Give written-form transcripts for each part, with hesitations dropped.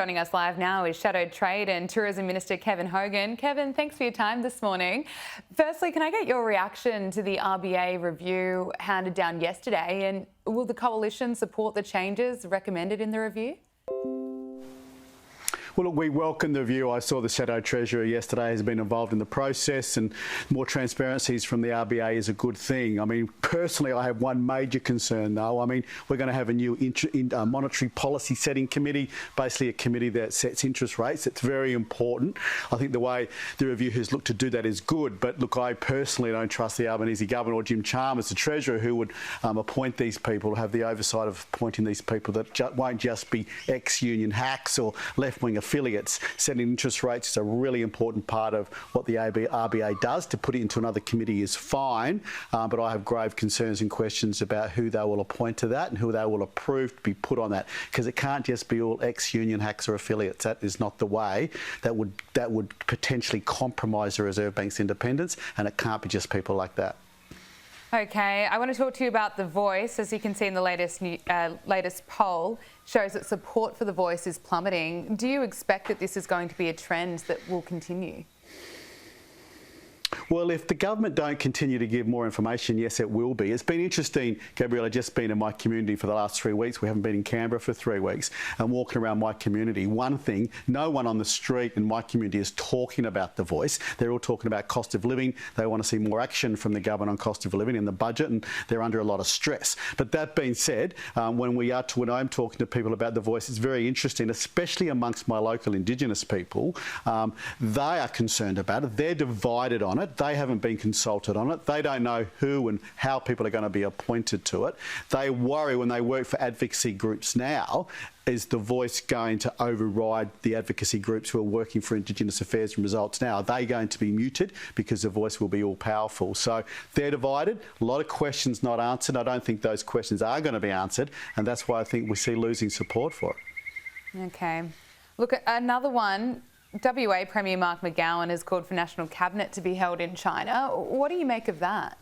Joining us live now is Shadow Trade and Tourism Minister Kevin Hogan. Kevin, thanks for your time this morning. Firstly, can I get your reaction to the RBA review handed down yesterday, and will the coalition support the changes recommended in the review? Well, look, we welcome the view. I saw the Shadow Treasurer yesterday has been involved in the process, and more transparencies from the RBA is a good thing. I mean, personally, I have one major concern, though. I mean, we're going to have a new monetary policy setting committee, basically a committee that sets interest rates. It's very important. I think the way the review has looked to do that is good. But look, I personally don't trust the Albanese government or Jim Chalmers, the Treasurer, who would appoint these people, have the oversight of appointing these people that won't just be ex-union hacks or left-wing affiliates. Setting interest rates is a really important part of what the RBA does. To put it into another committee is fine, but I have grave concerns and questions about who they will appoint to that and who they will approve to be put on that, because it can't just be all ex-union hacks or affiliates. That is not the way. That would potentially compromise the Reserve Bank's independence, and it can't be just people like that. Okay, I want to talk to you about The Voice. As you can see in the latest poll, shows that support for The Voice is plummeting. Do you expect that this is going to be a trend that will continue? Well, if the government don't continue to give more information, yes, it will be. It's been interesting, Gabrielle. I've just been in my community for the last 3 weeks. We haven't been in Canberra for 3 weeks. And walking around my community, one thing, no one on the street in my community is talking about The Voice. They're all talking about cost of living. They want to see more action from the government on cost of living in the budget, and they're under a lot of stress. But that being said, when I'm talking to people about The Voice, it's very interesting, especially amongst my local Indigenous people. They are concerned about it. They're divided on it. They haven't been consulted on it. They don't know who and how people are going to be appointed to it. They worry when they work for advocacy groups now, is The Voice going to override the advocacy groups who are working for Indigenous affairs and results now? Are they going to be muted because The Voice will be all powerful? So they're divided. A lot of questions not answered. I don't think those questions are going to be answered, and that's why I think we see losing support for it. Okay. Look, another one. WA Premier Mark McGowan has called for National Cabinet to be held in China. What do you make of that?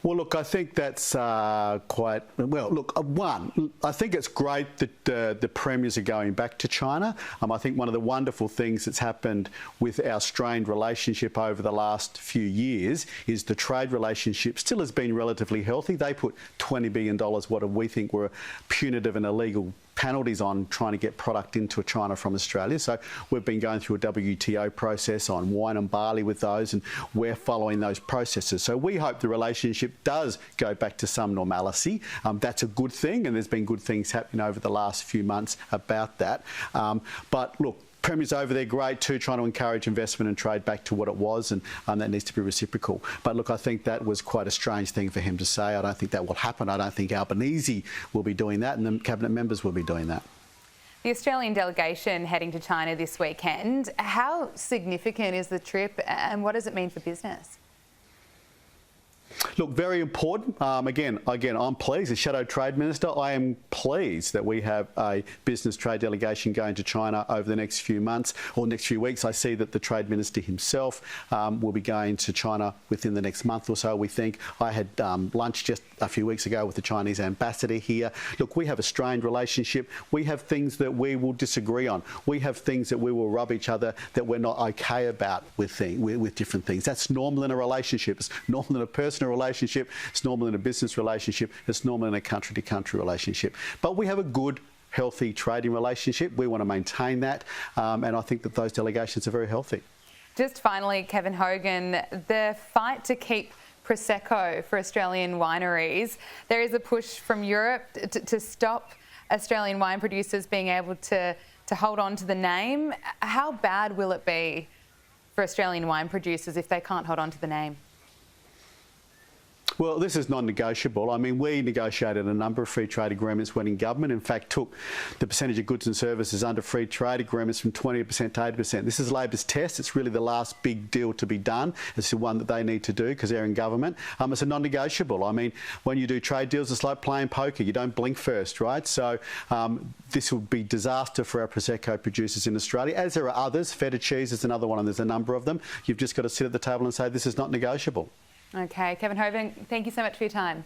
Well, look, I think that's quite... Well, look, I think it's great that the premiers are going back to China. I think one of the wonderful things that's happened with our strained relationship over the last few years is the trade relationship still has been relatively healthy. They put $20 billion, what we think were punitive and illegal penalties on trying to get product into China from Australia. So we've been going through a WTO process on wine and barley with those, and we're following those processes. So we hope the relationship does go back to some normalcy. That's a good thing, and there's been good things happening over the last few months about that. But look, Premier's over there, great too, trying to encourage investment and trade back to what it was, and that needs to be reciprocal. But look, I think that was quite a strange thing for him to say. I don't think that will happen. I don't think Albanese will be doing that, and the cabinet members will be doing that. The Australian delegation heading to China this weekend, how significant is the trip, and what does it mean for business? Look, very important. Again, I'm pleased. As Shadow Trade Minister, I am pleased that we have a business trade delegation going to China over the next few months or next few weeks. I see that the Trade Minister himself will be going to China within the next month or so, we think. I had lunch just a few weeks ago with the Chinese ambassador here. Look, we have a strained relationship. We have things that we will disagree on. We have things that we will rub each other that we're not okay about with different things. That's normal in a relationship. It's normal in a personal relationship. It's normal in a business relationship. It's normal in a country-to-country relationship. But we have a good, healthy trading relationship. We want to maintain that, and I think that those delegations are very healthy. Just finally, Kevin Hogan, the fight to keep Prosecco for Australian wineries. There is a push from Europe to stop Australian wine producers being able to hold on to the name. How bad will it be for Australian wine producers if they can't hold on to the name? Well, this is non-negotiable. I mean, we negotiated a number of free trade agreements when in government. In fact, took the percentage of goods and services under free trade agreements from 20% to 80%. This is Labor's test. It's really the last big deal to be done. It's the one that they need to do because they're in government. It's a non-negotiable. I mean, when you do trade deals, it's like playing poker. You don't blink first, right? So this would be disaster for our Prosecco producers in Australia, as there are others. Feta cheese is another one, and there's a number of them. You've just got to sit at the table and say this is not negotiable. Okay, Kevin Hogan, thank you so much for your time.